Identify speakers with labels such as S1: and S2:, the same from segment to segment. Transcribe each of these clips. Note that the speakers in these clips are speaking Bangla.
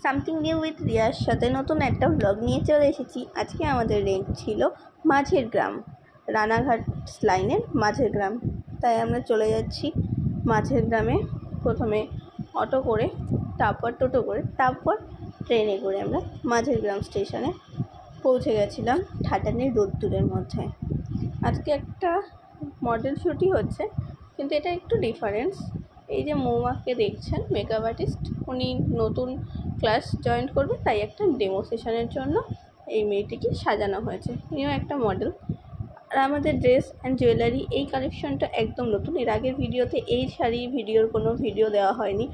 S1: সামথিং নিউ উইথ রিয়ার সাথে নতুন একটা ব্লগ নিয়ে চলে এসেছি। আজকে আমাদের রেন্ট ছিল মাঝের গ্রাম, রানাঘাট লাইনের মাঝের গ্রাম। তাই আমরা চলে যাচ্ছি মাঝের গ্রামে। প্রথমে অটো করে, তারপর টোটো করে, তারপর ট্রেনে করে আমরা মাঝের গ্রাম স্টেশনে পৌঁছে গেছিলাম ঠাটানির রোদ্দুরের মধ্যে। আজকে একটা মডেল শ্যুটই হচ্ছে, কিন্তু এটা একটু ডিফারেন্স। এই যে মৌমাকে দেখছেন, মেকআপ আর্টিস্ট, উনি নতুন ক্লাস জয়েন করবে, তাই একটা ডেমো সেশনের জন্য এই মেয়েটিকে সাজানো হয়েছে। ইনিও একটা মডেল। আর আমাদের ড্রেস অ্যান্ড জুয়েলারি এই কালেকশনটা একদম নতুন। এর আগের ভিডিওতে এই শাড়ি ভিডিওর কোনো ভিডিও দেওয়া হয়নি।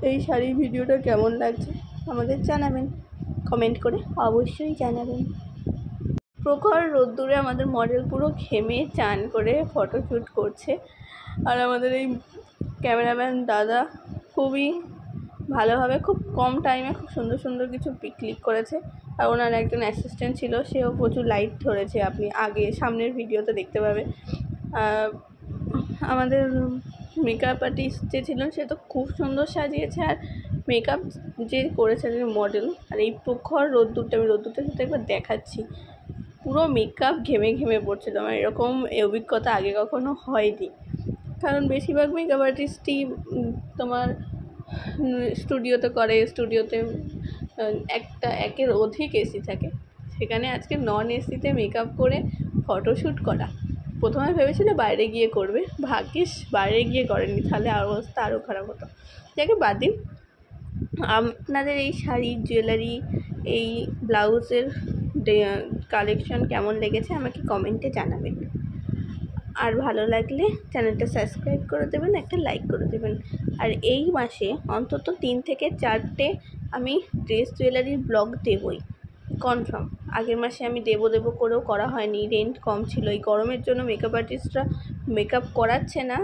S1: এই শাড়ির ভিডিওটা কেমন লাগছে আমাদের জানাবেন, কমেন্ট করে অবশ্যই জানাবেন। প্রখর রোদ্দুরে আমাদের মডেল পুরো ঘেমে চান করে ফটোশ্যুট করছে। আর আমাদের এই ক্যামেরাম্যান দাদা খুবই ভালোভাবে, খুব কম টাইমে খুব সুন্দর সুন্দর কিছু পিক ক্লিক করেছে। আর ওনার একজন অ্যাসিস্ট্যান্ট ছিল, সেও প্রচুর লাইট ধরেছে, আপনি আগে সামনের ভিডিওতে দেখতে পাবে। আমাদের মেকআপ আর্টিস্ট যে ছিলেন, সে তো খুব সুন্দর সাজিয়েছে। আর মেকআপ যে করেছে মডেল, আর এই প্রখর রোদ্দুরটা, আমি রোদ্দুরটা সাথে একবার দেখাচ্ছি, পুরো মেকআপ ঘেমে ঘেমে পড়ছিল। আমার এরকম অভিজ্ঞতা আগে কখনো হয়নি, কারণ বেশিরভাগ মেকআপ আর্টিস্টই তোমার স্টুডিওতে করে, স্টুডিওতে একের অধিক এসি থাকে, সেখানে আজকে নন এসিতে মেকআপ করে ফটোশ্যুট করা। প্রথমে ভেবেছিল বাইরে গিয়ে করবে, ভাগ্যিস বাইরে গিয়ে করেনি, তাহলে অবস্থা আরও খারাপ হতো। যাকে বাদ দিন, আপনাদের এই শাড়ি, জুয়েলারি, এই ব্লাউজের কালেকশন কেমন লেগেছে আমাকে কমেন্টে জানাবেন। আর ভালো লাগলে চ্যানেলটা সাবস্ক্রাইব করে দেবেন, একটা লাইক করে দেবেন। আর এই মাসে অন্তত 3 থেকে 4টে আমি ড্রেস জুয়েলারির ব্লগ দেবই, কনফার্ম। আগের মাসে আমি দেবো করেও করা হয়নি, রেন্ট কম ছিল। এই গরমের জন্য মেকআপ আর্টিস্টরা মেকআপ করাচ্ছে না,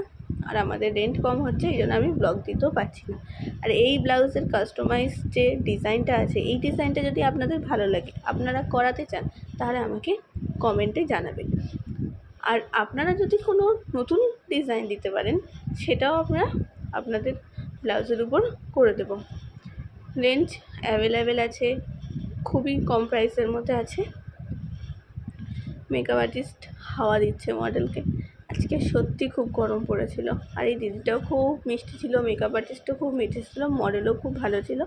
S1: আর আমাদের রেন্ট কম হচ্ছে, এই জন্য আমি ব্লগ দিতেও পারছি না। আর এই ব্লাউজের কাস্টমাইজ যে ডিজাইনটা আছে, এই ডিজাইনটা যদি আপনাদের ভালো লাগে, আপনারা করাতে চান, তাহলে আমাকে কমেন্টে জানাবেন। আর আপনারা যদি কোনো নতুন ডিজাইন দিতে পারেন, সেটাও আপনাদের ব্লাউজের উপর করে দেব। রেঞ্জ অ্যাভেলেবেল আছে, খুবই কম প্রাইসের মধ্যে আছে। মেকআপ আর্টিস্ট হাওয়া দিচ্ছে মডেলকে। আজকে সত্যি খুব গরম পড়েছিল। আর এই দিদিটাও খুব মিষ্টি ছিল, মেকআপ আর্টিস্টও খুব মিষ্টি ছিল, মডেলও খুব ভালো ছিল।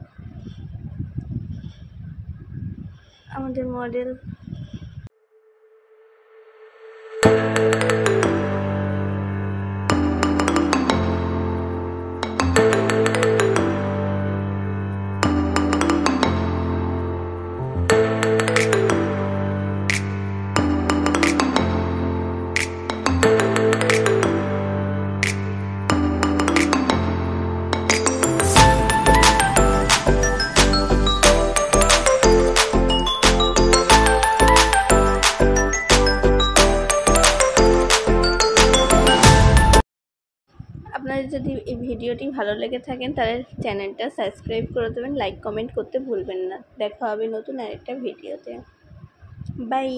S1: আমাদের মডেল আপনাদের যদি এই ভিডিওটি ভালো লেগে থাকেন, তাহলে চ্যানেলটা সাবস্ক্রাইব করে দেবেন, লাইক কমেন্ট করতে ভুলবেন না। দেখা হবে নতুন আরেকটা ভিডিওতে। বাই।